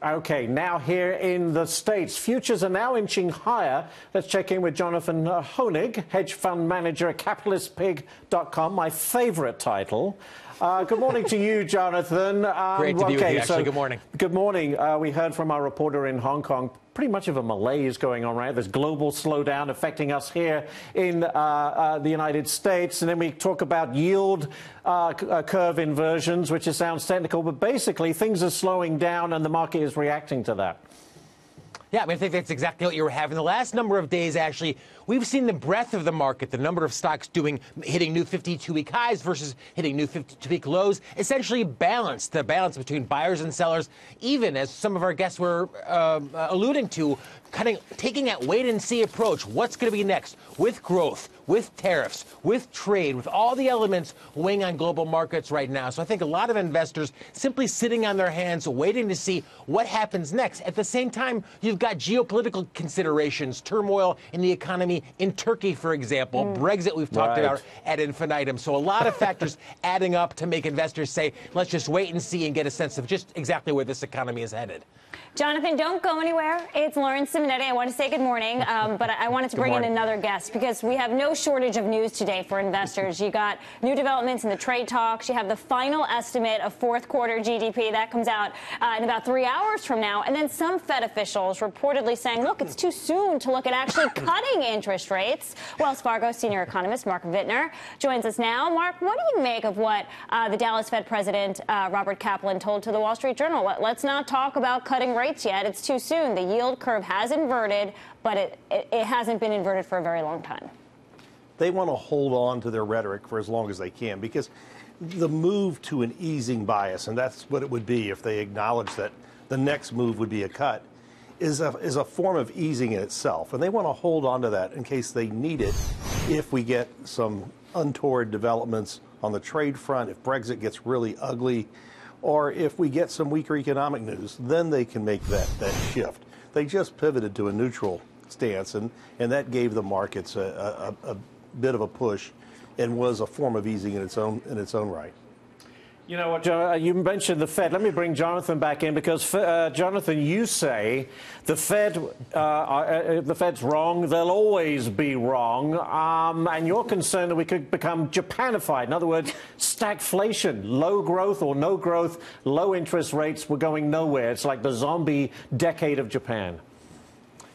Okay, now here in the States, futures are now inching higher. Let's check in with Jonathan Hoenig, hedge fund manager at capitalistpig.com, my favorite title. Good morning to you, Jonathan. Great to be with you, actually. Good morning. Good morning. We heard from our reporter in Hong Kong, pretty much of a malaise going on, right? There's global slowdown affecting us here in the United States. And then we talk about yield curve inversions, which sounds technical, but basically things are slowing down and the market is reacting to that. Yeah, I mean, I think that's exactly what you were having. The last number of days, actually, we've seen the breadth of the market, the number of stocks hitting new 52-week highs versus hitting new 52-week lows, essentially balanced. The balance between buyers and sellers, even as some of our guests were alluding to, taking that wait-and-see approach. What's going to be next with growth, with tariffs, with trade, with all the elements weighing on global markets right now. So I think a lot of investors simply sitting on their hands, waiting to see what happens next. At the same time, you've got geopolitical considerations, turmoil in the economy in Turkey, for example, Brexit we've talked about ad infinitum. So a lot of factors adding up to make investors say, let's just wait and see and get a sense of just exactly where this economy is headed. Jonathan, don't go anywhere. It's Lauren Simonetti. I want to say good morning, but I wanted to bring in another guest because we have no shortage of news today for investors. You got new developments in the trade talks. You have the final estimate of fourth quarter GDP. That comes out in about 3 hours from now. And then some Fed officials reportedly saying, look, it's too soon to look at actually cutting interest rates. Wells Fargo senior economist Mark Vitner joins us now. Mark, what do you make of what the Dallas Fed president, Robert Kaplan, told to the Wall Street Journal? Let's not talk about cutting rates yet. It's too soon. The yield curve has inverted, but it hasn't been inverted for a very long time. They want to hold on to their rhetoric for as long as they can because the move to an easing bias, and that's what it would be if they acknowledge that the next move would be a cut, is a form of easing in itself. And they want to hold on to that in case they need it if we get some untoward developments on the trade front, if Brexit gets really ugly, or if we get some weaker economic news, then they can make that shift. They just pivoted to a neutral stance, and that gave the markets a bit of a push and was a form of easing in its own right. You know what, you mentioned the Fed. Let me bring Jonathan back in because, Jonathan, you say the Fed's wrong. They'll always be wrong. And you're concerned that we could become Japanified. In other words, stagflation, low growth or no growth, low interest rates. We're going nowhere. It's like the zombie decade of Japan.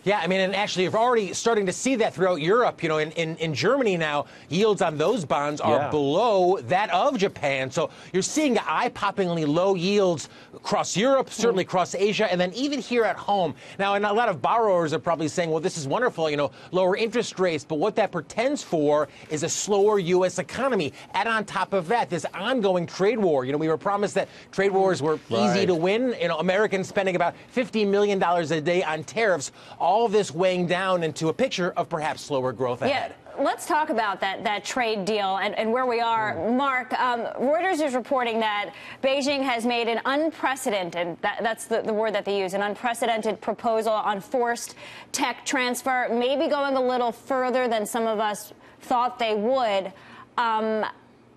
Yeah, I mean, and actually, you're already starting to see that throughout Europe. You know, in Germany now, yields on those bonds are below that of Japan. So you're seeing eye-poppingly low yields across Europe, certainly across Asia, and then even here at home. Now, and a lot of borrowers are probably saying, well, this is wonderful, you know, lower interest rates. But what that portends for is a slower U.S. economy. Add on top of that, this ongoing trade war. You know, we were promised that trade wars were easy to win. You know, Americans spending about $50 million a day on tariffs. All of this weighing down into a picture of perhaps slower growth ahead. Yeah, let's talk about that trade deal and where we are. Mark, Reuters is reporting that Beijing has made an unprecedented, that's the word that they use, an unprecedented proposal on forced tech transfer, maybe going a little further than some of us thought they would.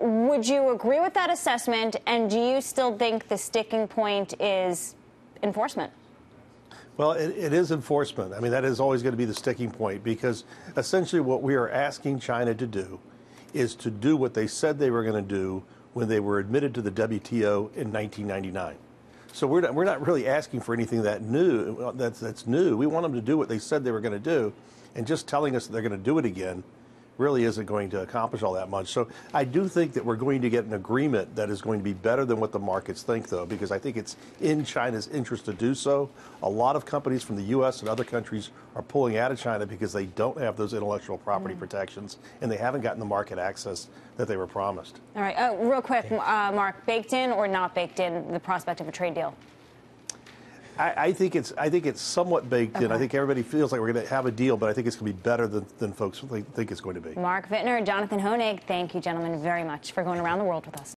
Would you agree with that assessment, and do you still think the sticking point is enforcement? Well, it is enforcement. I mean, that is always going to be the sticking point because essentially what we are asking China to do is to do what they said they were going to do when they were admitted to the WTO in 1999. So we're not really asking for anything that's new. We want them to do what they said they were going to do, and just telling us that they're going to do it again really isn't going to accomplish all that much. So I do think that we're going to get an agreement that is going to be better than what the markets think, though, because I think it's in China's interest to do so. A lot of companies from the U.S. and other countries are pulling out of China because they don't have those intellectual property protections, and they haven't gotten the market access that they were promised. All right. Real quick, Mark, baked in or not baked in the prospect of a trade deal? I think it's somewhat baked in. I think everybody feels like we're going to have a deal, but I think it's going to be better than folks think it's going to be. Mark Vitner, Jonathan Hoenig, thank you, gentlemen, very much for going around the world with us.